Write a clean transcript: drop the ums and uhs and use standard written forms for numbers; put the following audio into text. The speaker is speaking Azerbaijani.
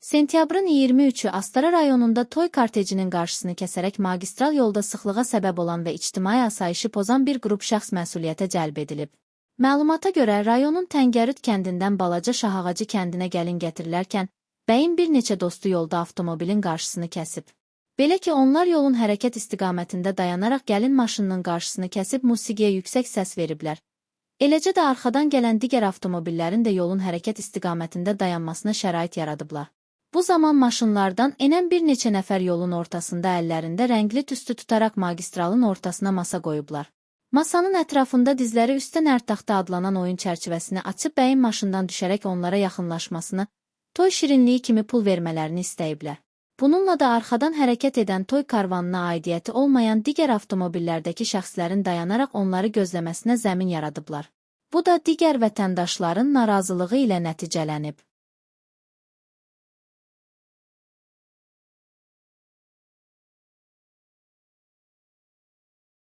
Sentyabrın 23-ü Astara rayonunda toy kortejinin qarşısını kəsərək magistral yolda sıxlığa səbəb olan və ictimai asayişi pozan bir qrup şəxs məsuliyyətə cəlb edilib. Məlumata görə, rayonun Təngərüd kəndindən Balaca Şahağacı kəndinə gəlin gətirilərkən, bəyin bir neçə dostu yolda avtomobilin qarşısını kəsib. Belə ki, onlar yolun hərəkət istiqamətində dayanaraq gəlin maşınının qarşısını kəsib musiqiyə yüksək səs veriblər. Eləcə də arxadan gələn digər avtomobillərin də yolun hərəkət istiqamətində dayanmasına şərait yaradıblar. Bu zaman maşınlardan enən bir neçə nəfər yolun ortasında əllərində rəngli tüstü tutaraq magistralın ortasına masa qoyublar. Masanın ətrafında dizləri üstə nərtaxta adlanan oyun çərçivəsini açıb bəyin maşından düşərək onlara yaxınlaşmasını, toy şirinliyi kimi pul vermələrini istəyiblər. Bununla da arxadan hərəkət edən toy karvanına aidiyyəti olmayan digər avtomobillərdəki şəxslərin dayanaraq onları gözləməsinə zəmin yaradıblar. Bu da digər vətəndaşların narazılığı ilə nəticələnib.